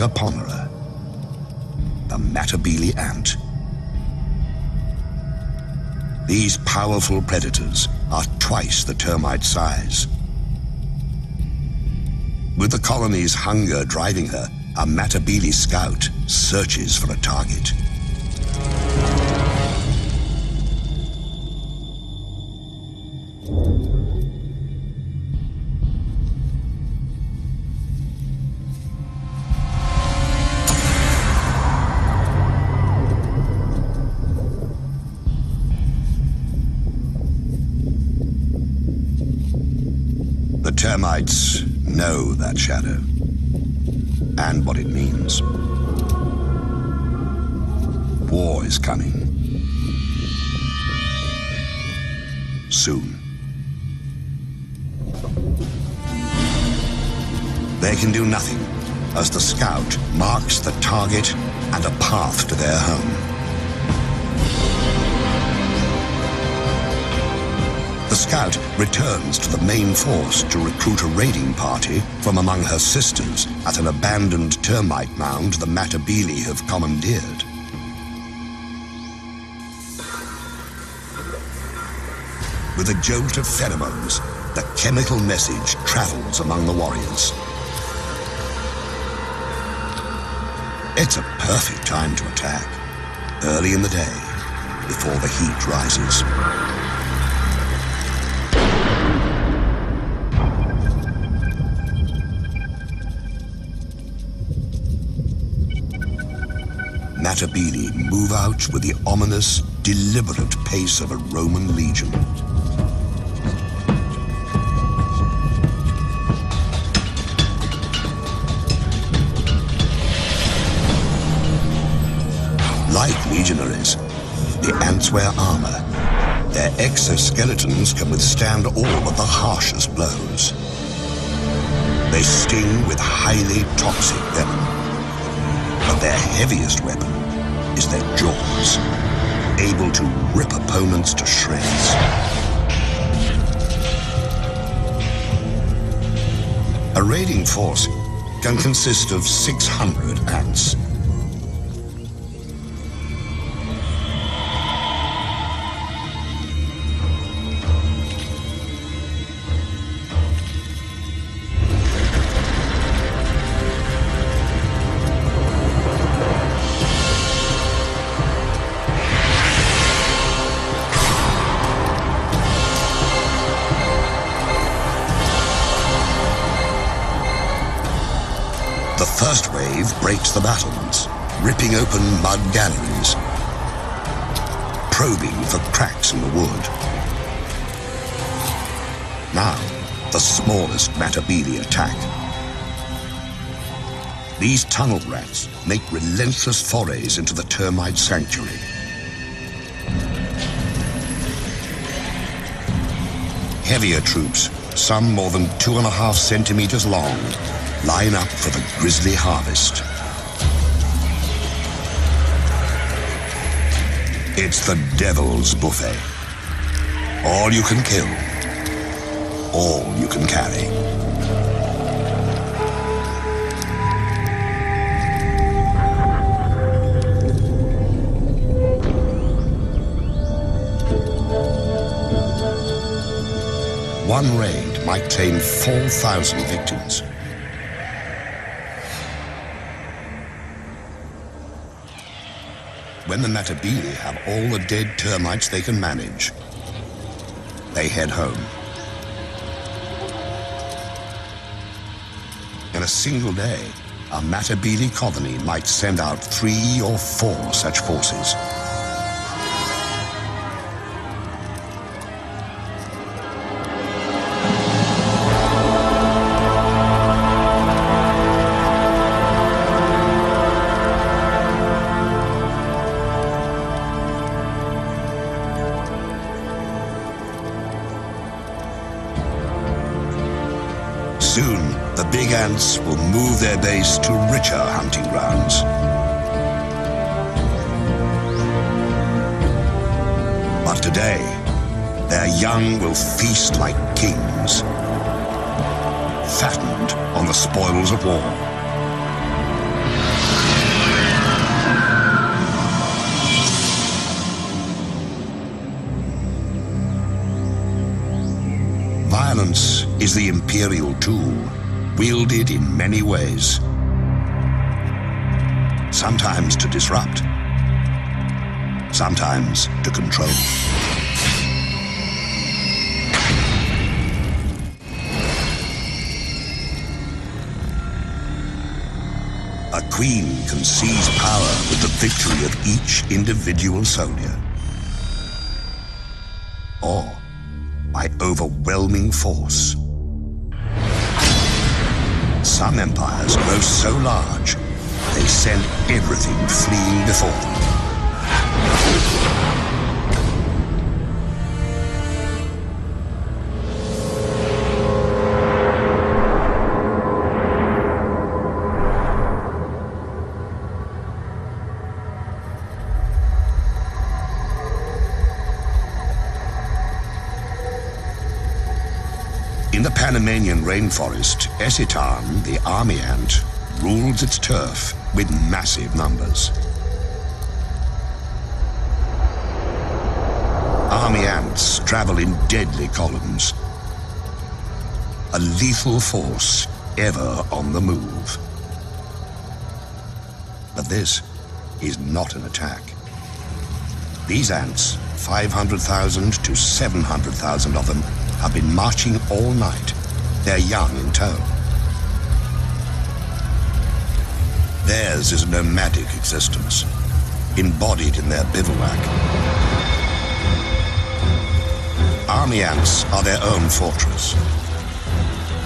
ponderer, the Matabele ant. These powerful predators are twice the termite size. With the colony's hunger driving her, a Matabele scout searches for a target. The termites know that shadow and what it means. War is coming. Soon. They can do nothing as the scout marks the target and a path to their home. The scout returns to the main force to recruit a raiding party from among her sisters at an abandoned termite mound the Matabele have commandeered. With a jolt of pheromones, the chemical message travels among the warriors. It's a perfect time to attack, early in the day, before the heat rises. Matabele move out with the ominous, deliberate pace of a Roman legion. Like legionaries, the ants wear armor. Their exoskeletons can withstand all but the harshest blows. They sting with highly toxic venom. But their heaviest weapon is their jaws, able to rip opponents to shreds. A raiding force can consist of 600 ants. The first wave breaks the battlements, ripping open mud galleries, probing for cracks in the wood. Now, the smallest Matabele attack. These tunnel rats make relentless forays into the termite sanctuary. Heavier troops, some more than 2.5 centimeters long, line up for the grisly harvest. It's the devil's buffet. All you can kill, all you can carry. One raid might claim 4,000 victims. When the Matabele have all the dead termites they can manage, they head home. In a single day, a Matabele colony might send out 3 or 4 such forces. Soon, the big ants will move their base to richer hunting grounds. But today, their young will feast like kings, fattened on the spoils of war. Violence is the imperial tool, wielded in many ways. Sometimes to disrupt, sometimes to control. A queen can seize power with the victory of each individual soldier, or by overwhelming force. Some empires grow so large, they send everything fleeing before them. In the Panamanian rainforest, Esitan, the army ant, rules its turf with massive numbers. Army ants travel in deadly columns, a lethal force ever on the move. But this is not an attack. These ants, 500,000 to 700,000 of them, have been marching all night, their young in tow. Theirs is a nomadic existence, embodied in their bivouac. Army ants are their own fortress,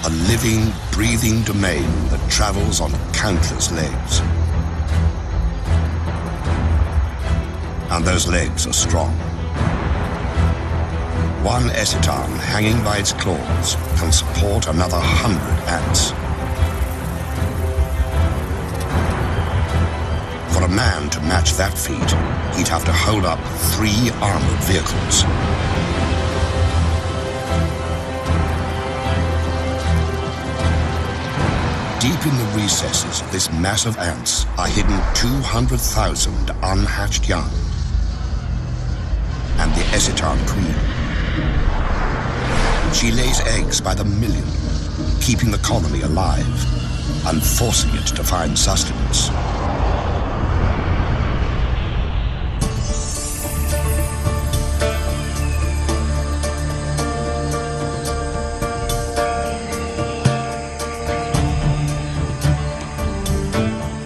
a living, breathing domain that travels on countless legs. And those legs are strong. One Esitan hanging by its claws can support another 100 ants. For a man to match that feat, he'd have to hold up 3 armored vehicles. Deep in the recesses of this mass of ants are hidden 200,000 unhatched young. And the Esitan queen. She lays eggs by the million, keeping the colony alive and forcing it to find sustenance.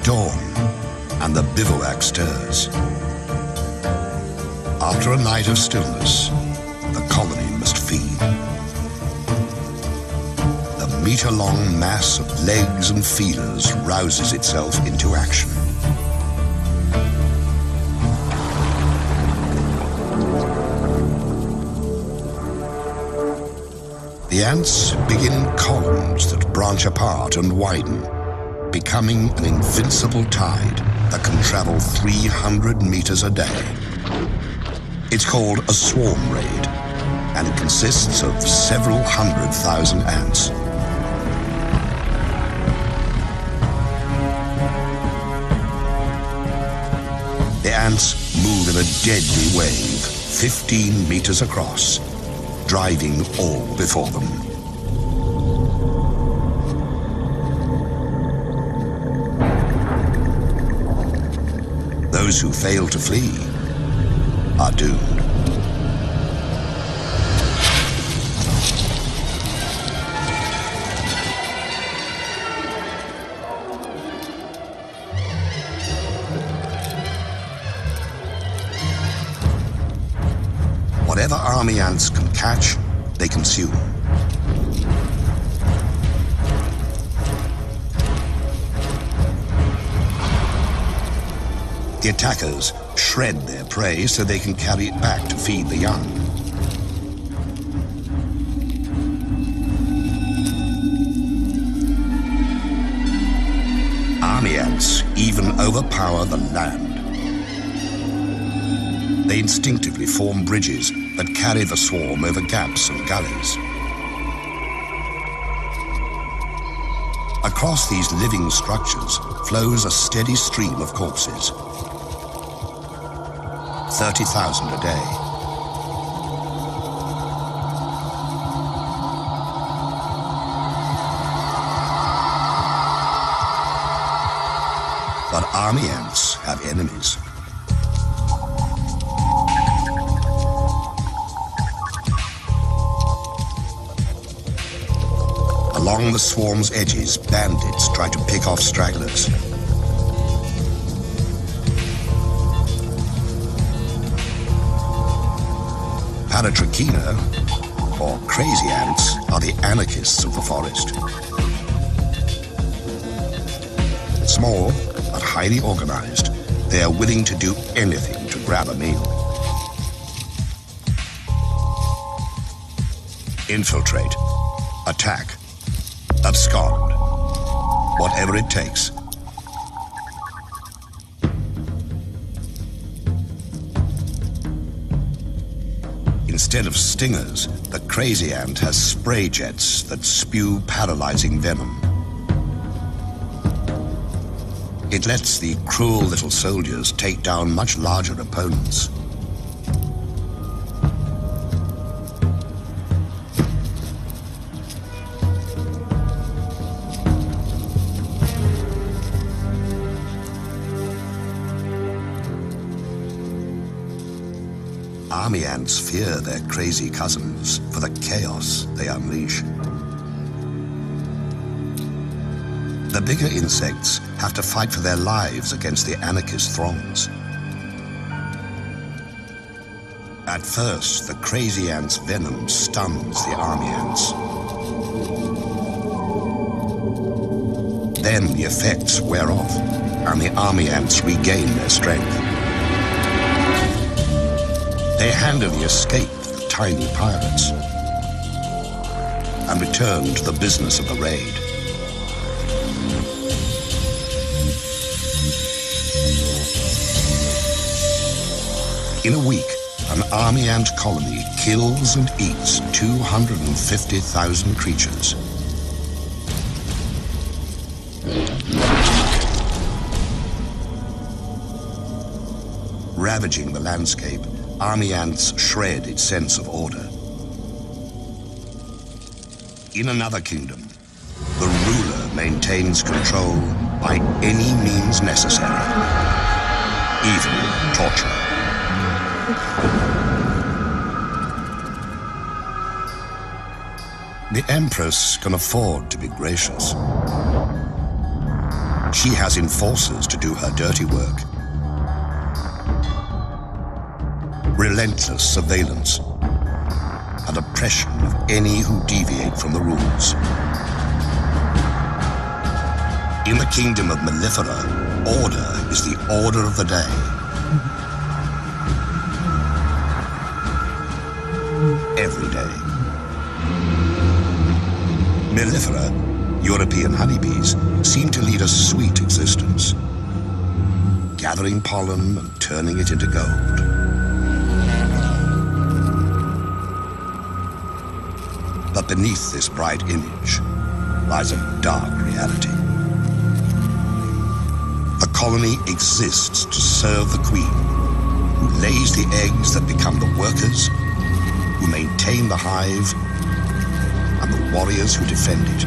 Dawn, and the bivouac stirs. After a night of stillness, the colony must feed. The meter-long mass of legs and feelers rouses itself into action. The ants begin in columns that branch apart and widen, becoming an invincible tide that can travel 300 meters a day. It's called a swarm raid, and it consists of several 100,000 ants. The ants move in a deadly wave, 15 meters across, driving all before them. Those who fail to flee are doomed. Whatever army ants can catch, they consume. The attackers shred their prey so they can carry it back to feed the young. Army ants even overpower the land. They instinctively form bridges that carry the swarm over gaps and gullies. Across these living structures flows a steady stream of corpses. 30,000 a day. But army ants have enemies. Along the swarm's edges, bandits try to pick off stragglers. Paratrachina, or crazy ants, are the anarchists of the forest. Small, but highly organized, they are willing to do anything to grab a meal. Infiltrate, attack, abscond, whatever it takes. Instead of stingers, the crazy ant has spray jets that spew paralyzing venom. It lets the cruel little soldiers take down much larger opponents. Army ants fear their crazy cousins for the chaos they unleash. The bigger insects have to fight for their lives against the anarchist throngs. At first, the crazy ant's venom stuns the army ants. Then the effects wear off, and the army ants regain their strength. They handily escape the tiny pirates and return to the business of the raid. In a week, an army ant colony kills and eats 250,000 creatures. Ravaging the landscape, army ants shred its sense of order. In another kingdom, the ruler maintains control by any means necessary, even torture. The Empress can afford to be gracious. She has enforcers to do her dirty work. Relentless surveillance and oppression of any who deviate from the rules. In the kingdom of Mellifera, order is the order of the day. Every day. Mellifera, European honeybees, seem to lead a sweet existence, gathering pollen and turning it into gold. But beneath this bright image lies a dark reality. The colony exists to serve the queen, who lays the eggs that become the workers, who maintain the hive, and the warriors who defend it.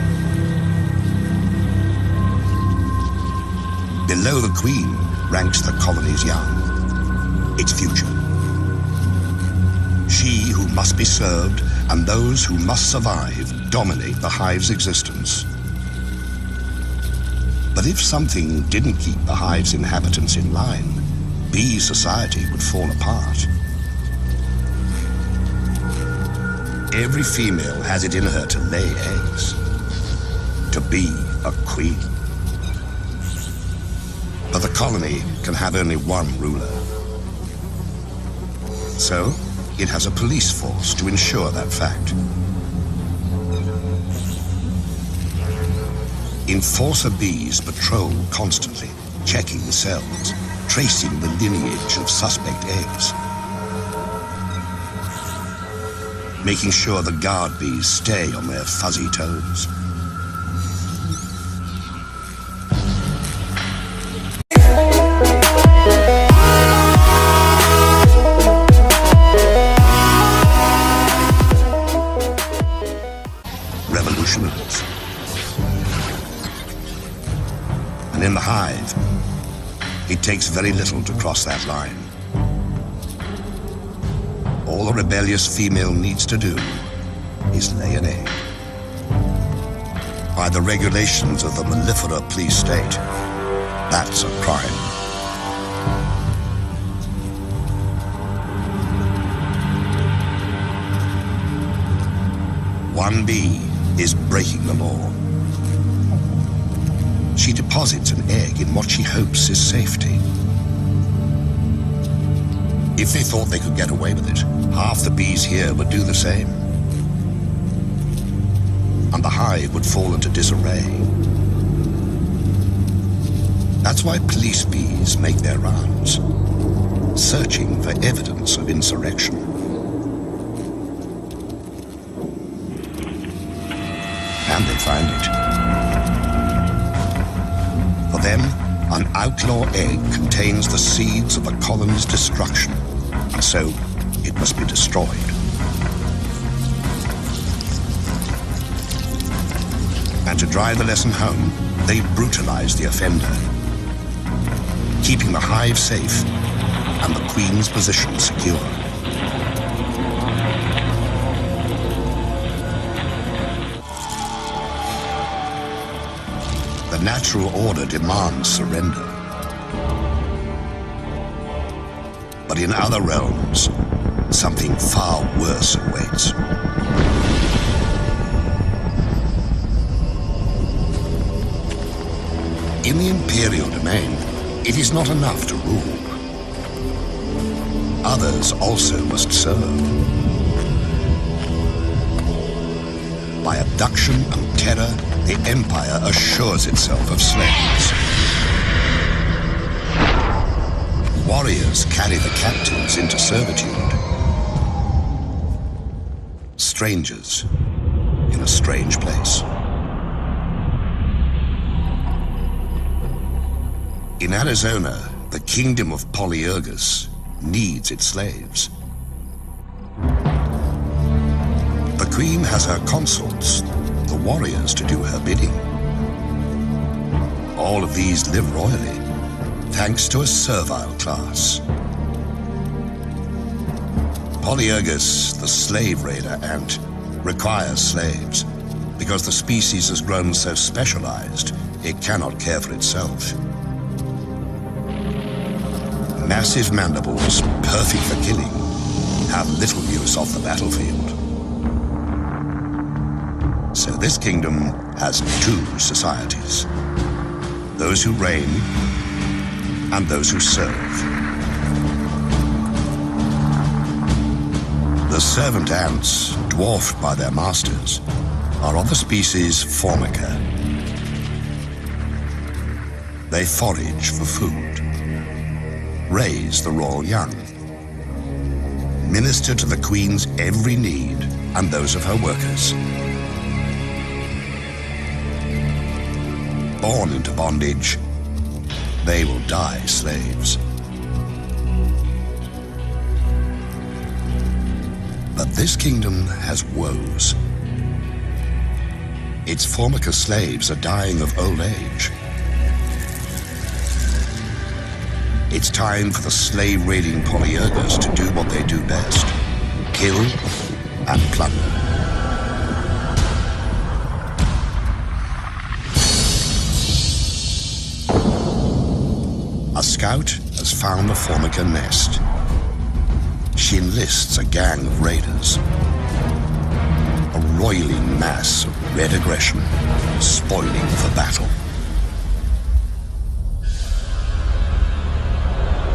Below the queen ranks the colony's young, its future. She who must be served and those who must survive dominate the hive's existence. But if something didn't keep the hive's inhabitants in line, bee society would fall apart. Every female has it in her to lay eggs, to be a queen. But the colony can have only one ruler. So, it has a police force to ensure that fact. Enforcer bees patrol constantly, checking the cells, tracing the lineage of suspect eggs, making sure the guard bees stay on their fuzzy toes. Revolutionaries. And in the hive, It takes very little to cross that line. All a rebellious female needs to do is lay an egg. By the regulations of the mellifera police state, that's a crime. One bee is breaking the law. She deposits an egg in what she hopes is safety. If they thought they could get away with it, half the bees here would do the same. And the hive would fall into disarray. That's why police bees make their rounds, searching for evidence of insurrection. And they find it. For them, an outlaw egg contains the seeds of the colony's destruction, and so it must be destroyed. And to drive the lesson home, they brutalize the offender, keeping the hive safe and the queen's position secure. The natural order demands surrender. But in other realms, something far worse awaits. In the imperial domain, it is not enough to rule. Others also must serve. By abduction and terror, the empire assures itself of slaves. Warriors carry the captives into servitude. Strangers in a strange place. In Arizona, the kingdom of Polyergus needs its slaves. The queen has her consorts, the warriors, to do her bidding. All of these live royally, thanks to a servile class. Polyergus, the slave raider ant, requires slaves because the species has grown so specialized it cannot care for itself. Massive mandibles, perfect for killing, have little use off the battlefield. So this kingdom has two societies: those who reign and those who serve. The servant ants, dwarfed by their masters, are of the species Formica. They forage for food, raise the royal young, minister to the queen's every need and those of her workers. Born into bondage, they will die slaves. But this kingdom has woes. Its Formica slaves are dying of old age. It's time for the slave-raiding Polyergus to do what they do best: kill and plunder. A scout has found a Formica nest. She enlists a gang of raiders. A roiling mass of red aggression, spoiling for battle.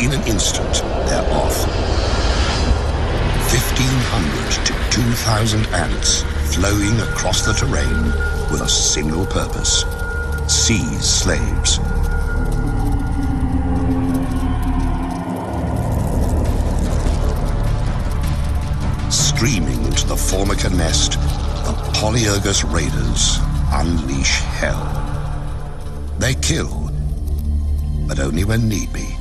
In an instant, they're off. 1,500 to 2,000 ants flowing across the terrain with a single purpose: seize slaves. Streaming into the Formica nest, the Polyergus raiders unleash hell. They kill, but only when need be.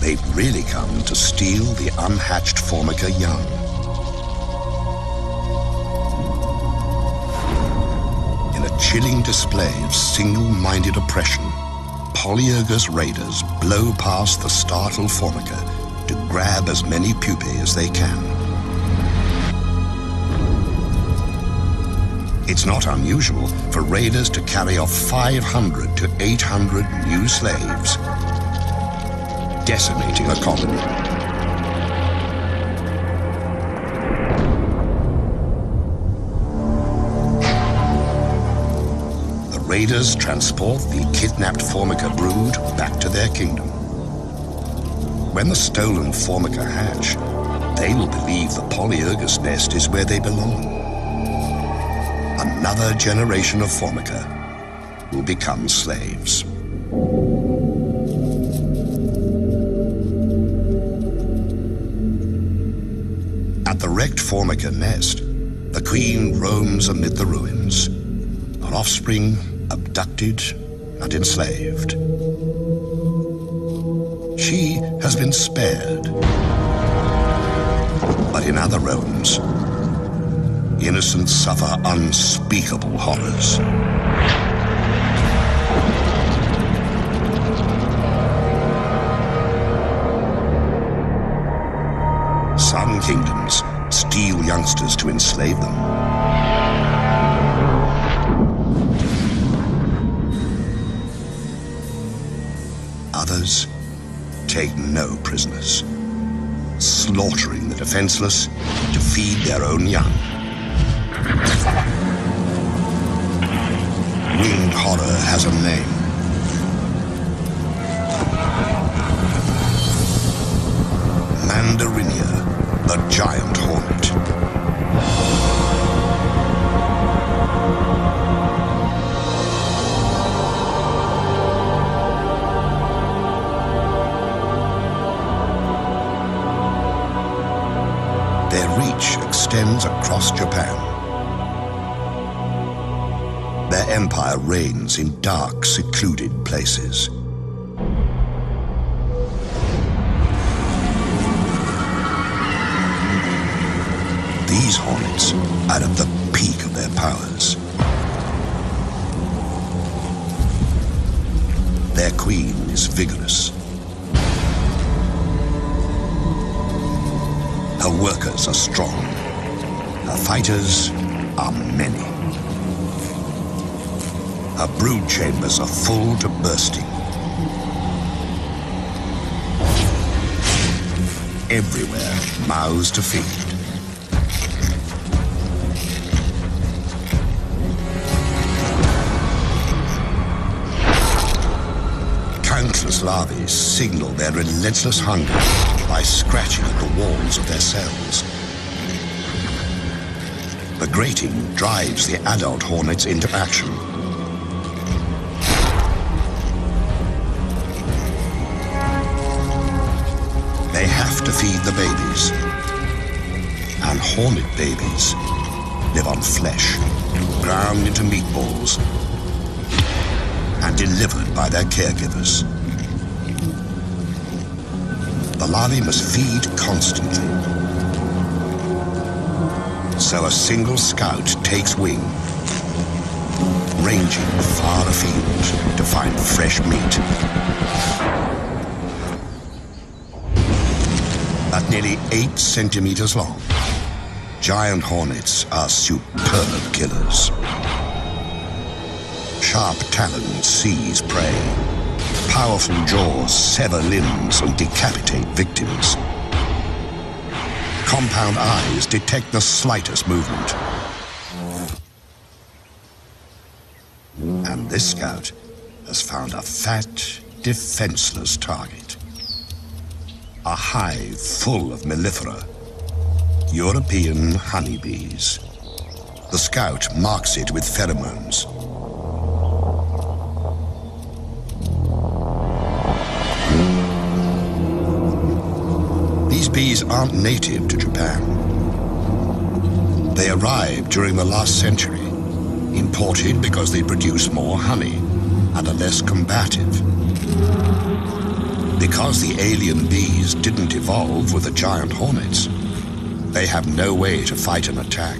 They've really come to steal the unhatched Formica young. In a chilling display of single-minded oppression, Polyergus raiders blow past the startled Formica to grab as many pupae as they can. It's not unusual for raiders to carry off 500 to 800 new slaves, decimating a colony. The raiders transport the kidnapped Formica brood back to their kingdom. When the stolen Formica hatch, they will believe the Polyergus nest is where they belong. Another generation of Formica will become slaves. At the wrecked Formica nest, the queen roams amid the ruins, her offspring abducted and enslaved. She has been spared, but in other realms, innocents suffer unspeakable horrors. Some kingdoms steal youngsters to enslave them. Others take no prisoners, slaughtering the defenseless to feed their own young. Winged horror has a name. Mandarinia, the giant hornet. Their reach extends across Japan. Their empire reigns in dark, secluded places. These hornets are at the peak of their powers. Their queen is vigorous. Her workers are strong. Her fighters are many. Her brood chambers are full to bursting. Everywhere, mouths to feed. Countless larvae signal their relentless hunger by scratching at the walls of their cells. The grating drives the adult hornets into action. They have to feed the babies. And hornet babies live on flesh, ground into meatballs, and delivered by their caregivers. The larvae must feed constantly. So a single scout takes wing, ranging far afield to find fresh meat. At nearly 8 centimeters long, giant hornets are superb killers. Sharp talons seize prey. Powerful jaws sever limbs and decapitate victims. Compound eyes detect the slightest movement. And this scout has found a fat, defenseless target. A hive full of mellifera, European honeybees. The scout marks it with pheromones. These bees aren't native to Japan. They arrived during the last century, imported because they produce more honey and are less combative. Because the alien bees didn't evolve with the giant hornets, they have no way to fight an attack.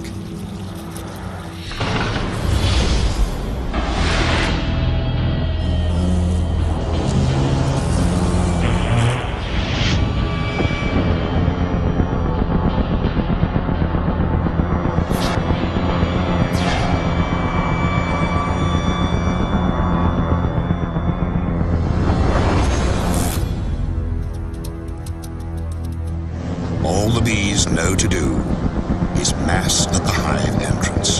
bees know to do is mass at the hive entrance.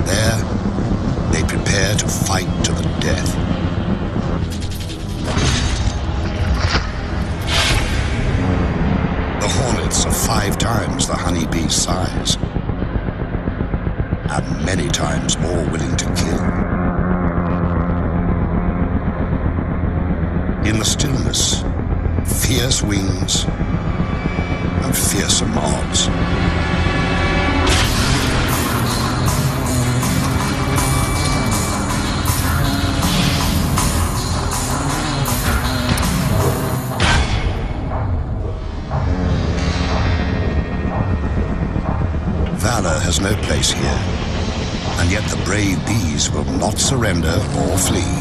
There, they prepare to fight to the death. The hornets are 5 times the honeybee's size, and many times more willing to kill. In the stillness, fierce wings and fearsome odds. Valor has no place here, and yet the brave bees will not surrender or flee.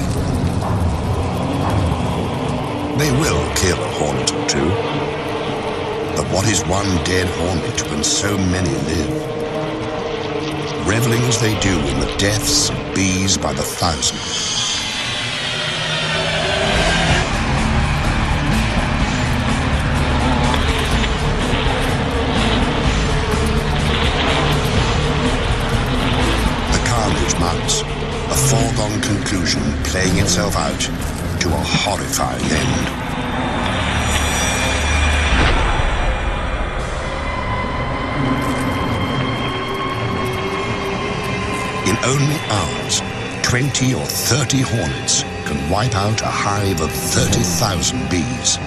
They will kill a hornet or 2, but what is one dead hornet when so many live? Reveling as they do in the deaths of bees by the thousand. Mounts, a foregone conclusion playing itself out to a horrifying end. In only hours, 20 or 30 hornets can wipe out a hive of 30,000 bees.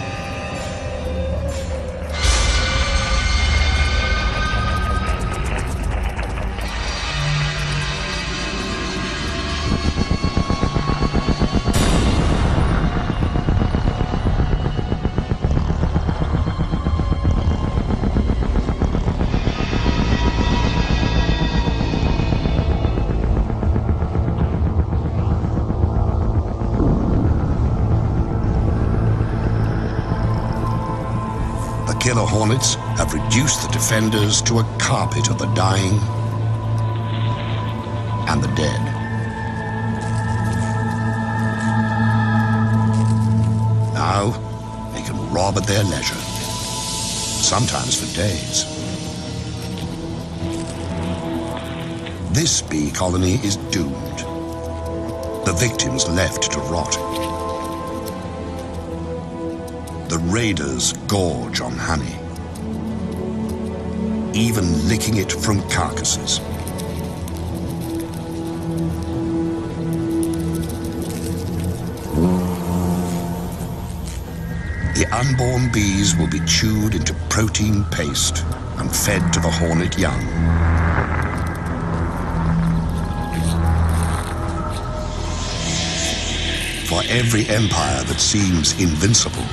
Killer hornets have reduced the defenders to a carpet of the dying and the dead. Now, they can rob at their leisure, sometimes for days. This bee colony is doomed, the victims left to rot. The raiders gorge on honey, even licking it from carcasses. The unborn bees will be chewed into protein paste and fed to the hornet young. For every empire that seems invincible,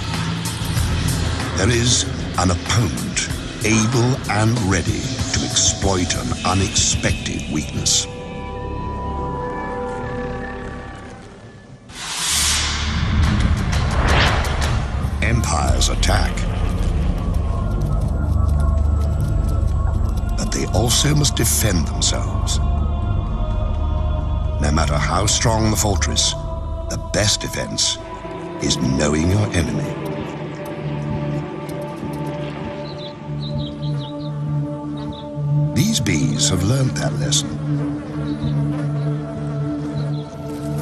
there is an opponent able and ready to exploit an unexpected weakness. Empires attack, but they also must defend themselves. No matter how strong the fortress, the best defense is knowing your enemy. These bees have learned that lesson.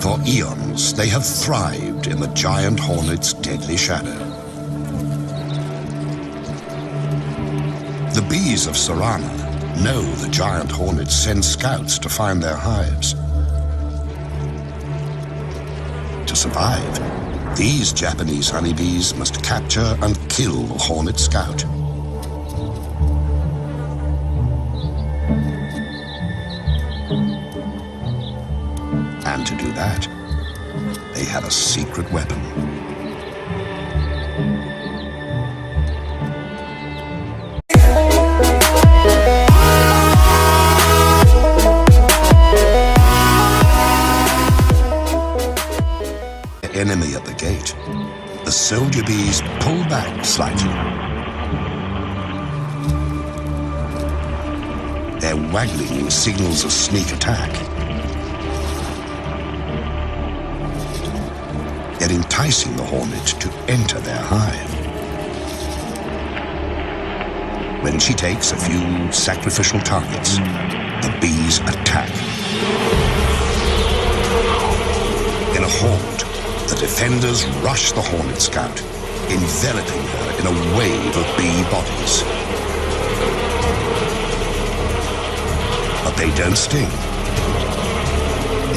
For eons, they have thrived in the giant hornet's deadly shadow. The bees of Sarana know the giant hornets send scouts to find their hives. To survive, these Japanese honeybees must capture and kill the hornet scout. And to do that, they have a secret weapon. The enemy at the gate, the soldier bees pull back slightly. Their waggling signals a sneak attack. They're enticing the hornet to enter their hive. When she takes a few sacrificial targets, the bees attack. In a horde, the defenders rush the Hornet Scout, enveloping her in a wave of bee bodies. But they don't sting.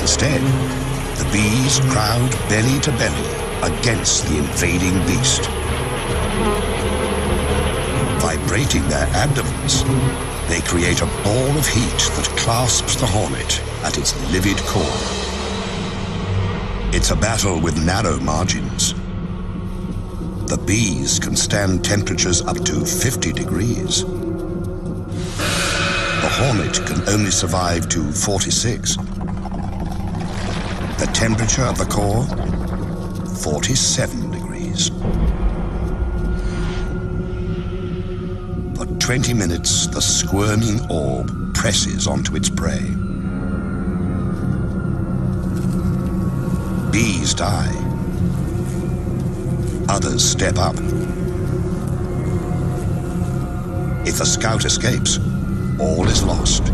Instead, the bees crowd belly to belly against the invading beast. Vibrating their abdomens, they create a ball of heat that clasps the hornet at its livid core. It's a battle with narrow margins. The bees can stand temperatures up to 50 degrees. The hornet can only survive to 46. The temperature of the core, 47 degrees. For 20 minutes, the squirming orb presses onto its prey. Bees die. Others step up. If the scout escapes, all is lost.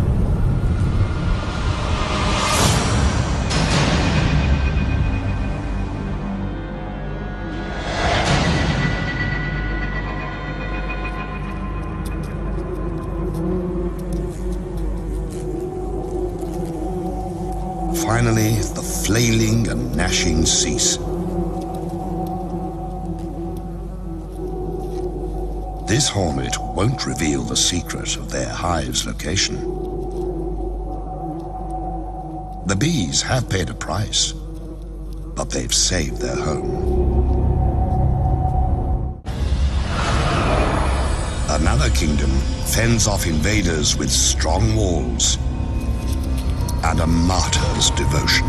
Finally, the flailing and gnashing cease. This hornet won't reveal the secret of their hive's location. The bees have paid a price, but they've saved their home. Another kingdom fends off invaders with strong walls and a martyr's devotion.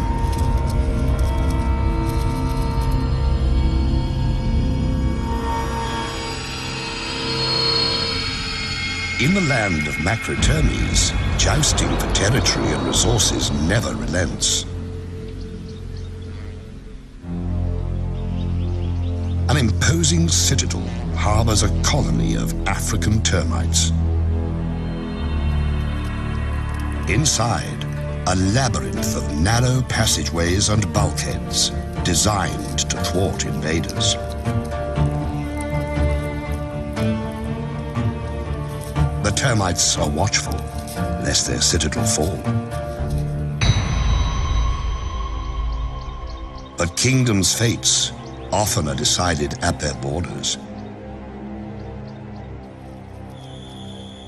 In the land of Macrotermes, jousting for territory and resources never relents. An imposing citadel harbors a colony of African termites. Inside, a labyrinth of narrow passageways and bulkheads designed to thwart invaders. The termites are watchful, lest their citadel fall. But kingdoms' fates often are decided at their borders.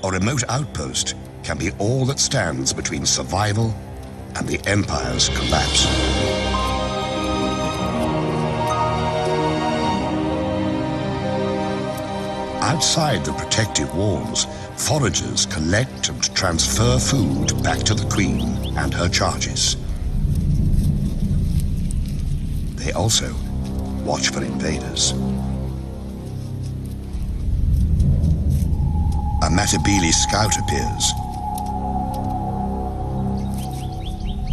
A remote outpost can be all that stands between survival and the empire's collapse. Outside the protective walls, foragers collect and transfer food back to the queen and her charges. They also watch for invaders. A Matabele scout appears.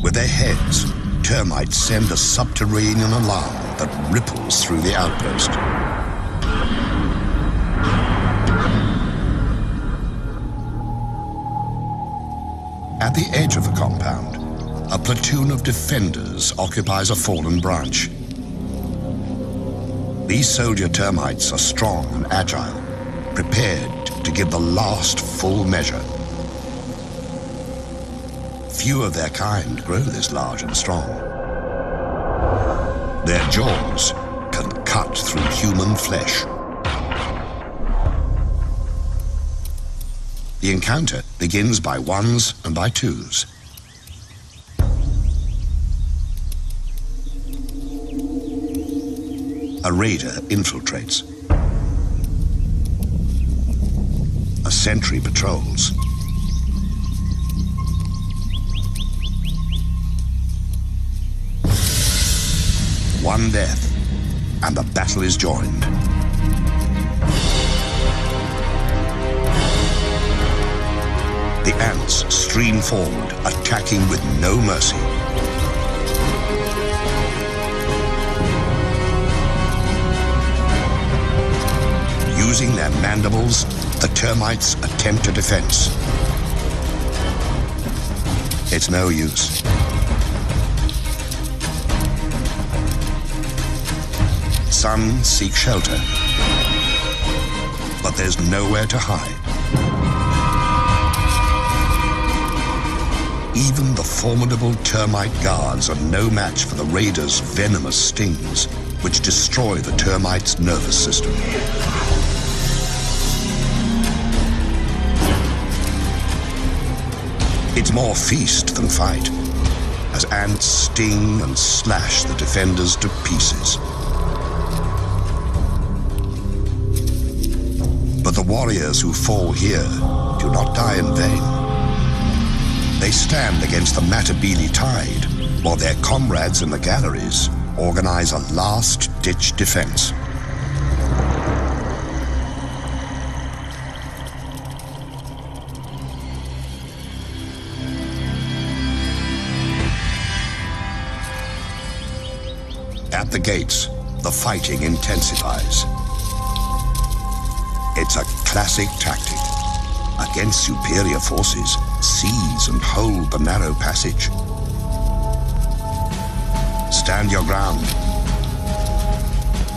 With their heads, termites send a subterranean alarm that ripples through the outpost. At the edge of the compound, a platoon of defenders occupies a fallen branch. These soldier termites are strong and agile, prepared to give the last full measure. Few of their kind grow this large and strong. Their jaws can cut through human flesh. The encounter begins by ones and by twos. A raider infiltrates. A sentry patrols. One death, and the battle is joined. The ants stream forward, attacking with no mercy. Using their mandibles, The termites attempt a defense. It's no use. Some seek shelter, but there's nowhere to hide. Even the formidable termite guards are no match for the raiders' venomous stings, which destroy the termite's nervous system. It's more feast than fight, as ants sting and slash the defenders to pieces. But the warriors who fall here do not die in vain. They stand against the Matabele tide, while their comrades in the galleries organize a last-ditch defense. At the gates, the fighting intensifies. It's a classic tactic. Against superior forces, seize and hold the narrow passage. Stand your ground.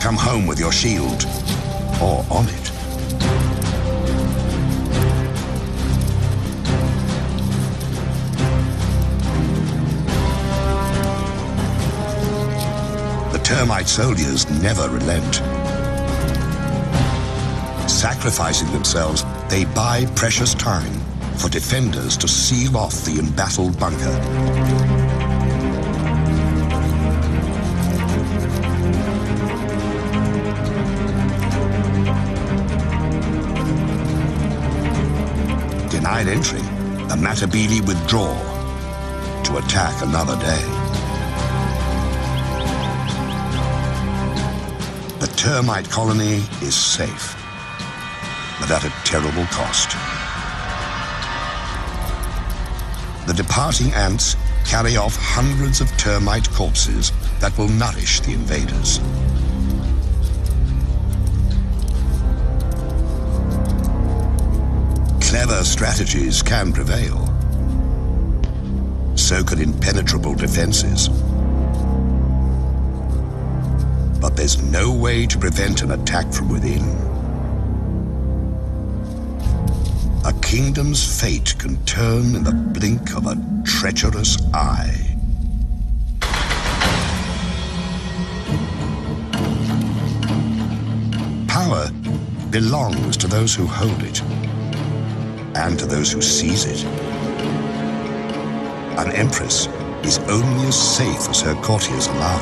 Come home with your shield, or on it. The termite soldiers never relent. Sacrificing themselves, they buy precious time for defenders to seal off the embattled bunker. Denied entry, the Matabele withdraw to attack another day. The termite colony is safe, but at a terrible cost. The departing ants carry off hundreds of termite corpses that will nourish the invaders. Clever strategies can prevail. So can impenetrable defenses. But there's no way to prevent an attack from within. A kingdom's fate can turn in the blink of a treacherous eye. Power belongs to those who hold it, and to those who seize it. An empress is only as safe as her courtiers allow.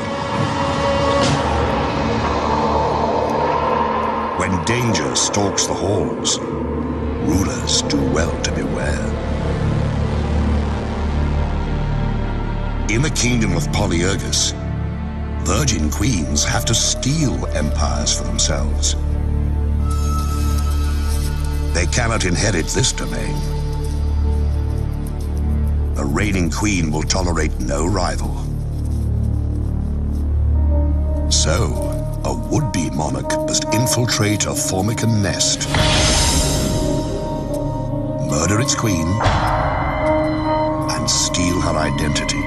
When danger stalks the halls, rulers do well to beware. In the kingdom of Polyergus, virgin queens have to steal empires for themselves. They cannot inherit this domain. The reigning queen will tolerate no rival. So, a would-be monarch must infiltrate a Formican nest, murder its queen, and steal her identity.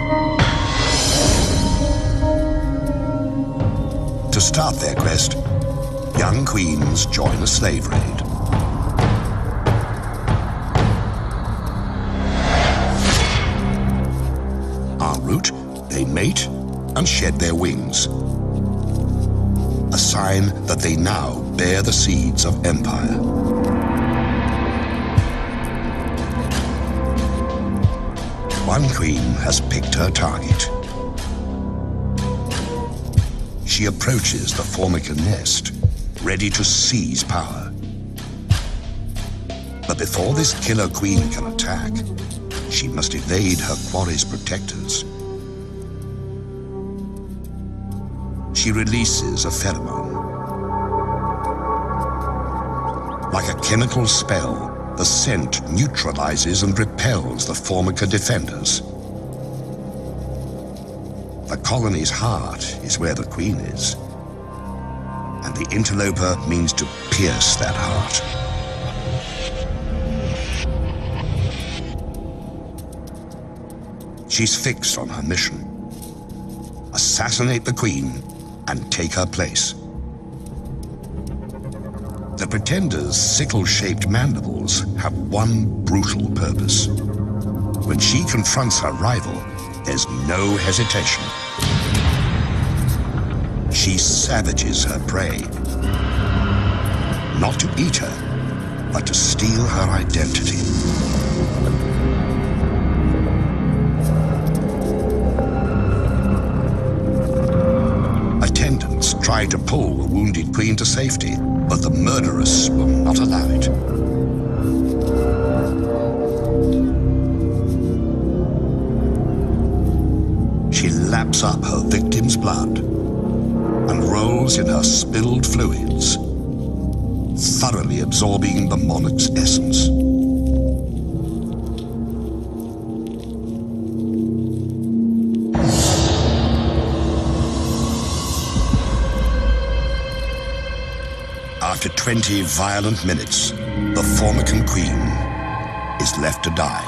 To start their quest, young queens join a slave raid. En route, they mate and shed their wings, a sign that they now bear the seeds of empire. One queen has picked her target. She approaches the Formican nest, ready to seize power. But before this killer queen can attack, she must evade her quarry's protectors. She releases a pheromone. Like a chemical spell, the scent neutralizes and repels the Formica defenders. The colony's heart is where the queen is, and the interloper means to pierce that heart. She's fixed on her mission. Assassinate the Queen and take her place. The Pretender's sickle-shaped mandibles have one brutal purpose. When she confronts her rival, there's no hesitation. She savages her prey. Not to eat her, but to steal her identity. Attendants try to pull the wounded Queen to safety, but the murderess will not allow it. She laps up her victim's blood and rolls in her spilled fluids, thoroughly absorbing the monarch's essence. After 20 violent minutes, the Formican Queen is left to die.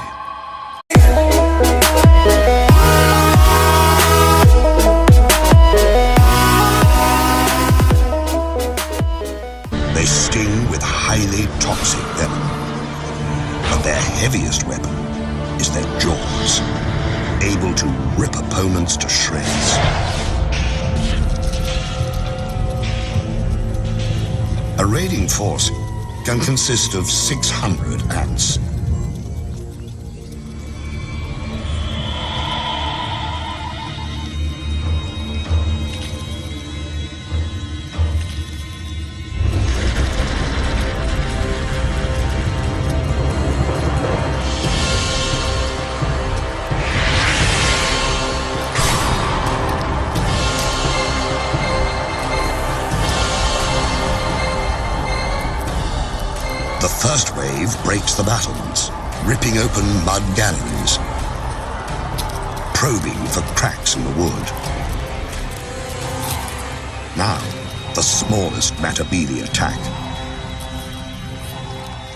They sting with highly toxic venom, but their heaviest weapon is their jaws, able to rip opponents to shreds. A raiding force can consist of 600 ants. The first wave breaks the battlements, ripping open mud galleries, probing for cracks in the wood. Now, the smallest Matabele attack.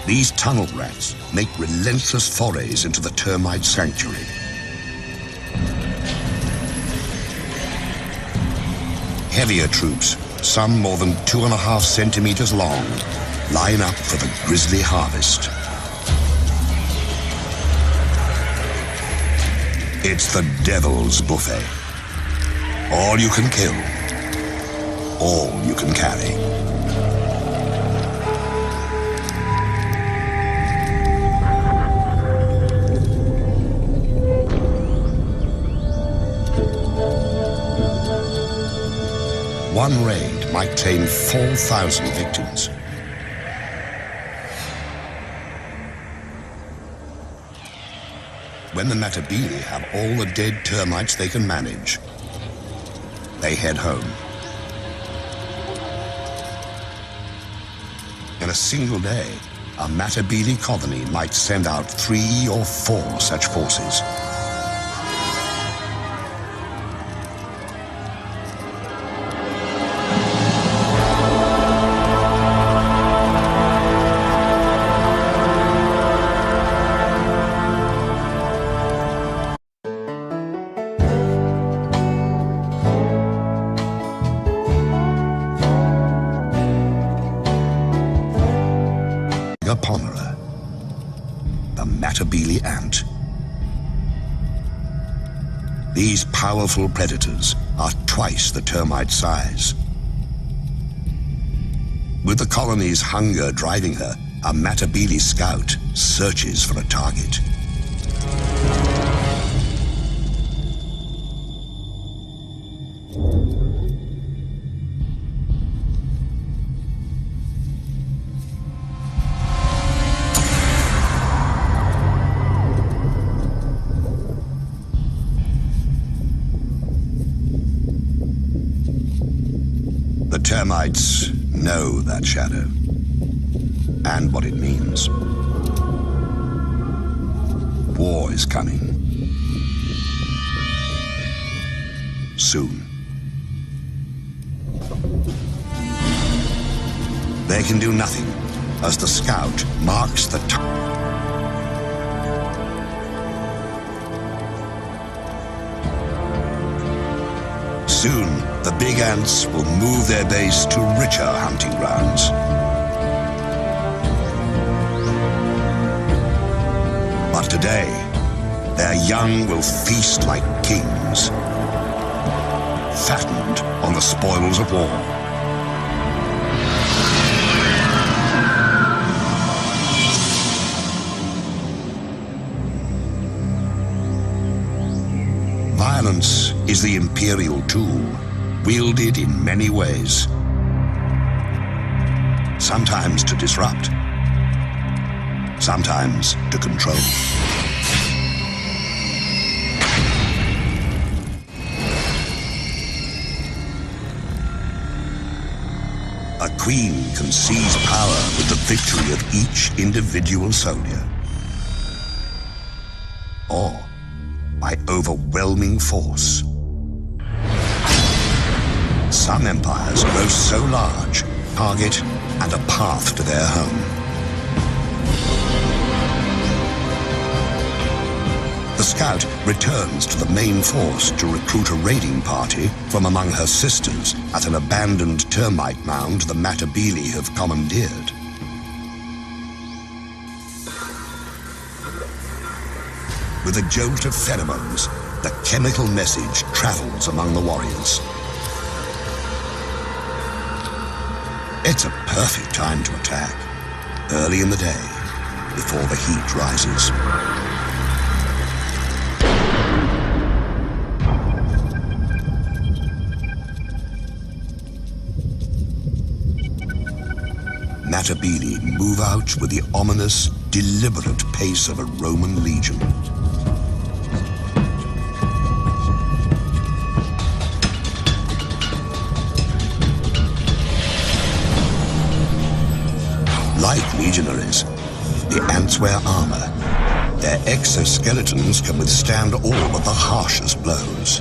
These tunnel rats make relentless forays into the termite sanctuary. Heavier troops, some more than 2.5 centimeters long, line up for the grisly harvest. It's the devil's buffet. All you can kill, all you can carry. One raid might claim 4,000 victims. When the Matabele have all the dead termites they can manage, they head home. In a single day, a Matabele colony might send out 3 or 4 such forces. Ponera, the Matabele ant. These powerful predators are twice the termite size. With the colony's hunger driving her, a Matabele scout searches for a target. The termites know that shadow and what it means. War is coming. Soon. They can do nothing as the scout marks the Soon, the big ants will move their base to richer hunting grounds. But today, their young will feast like kings, fattened on the spoils of war. Violence is the imperial tool, wielded in many ways. Sometimes to disrupt, sometimes to control. A queen can seize power with the victory of each individual soldier, or by overwhelming force. Some empires grow so large, target and a path to their home. The scout returns to the main force to recruit a raiding party from among her sisters at an abandoned termite mound the Matabele have commandeered. With a jolt of pheromones, the chemical message travels among the warriors. It's a perfect time to attack, early in the day, before the heat rises. Matabele move out with the ominous, deliberate pace of a Roman legion. Like legionaries, the ants wear armor. Their exoskeletons can withstand all but the harshest blows.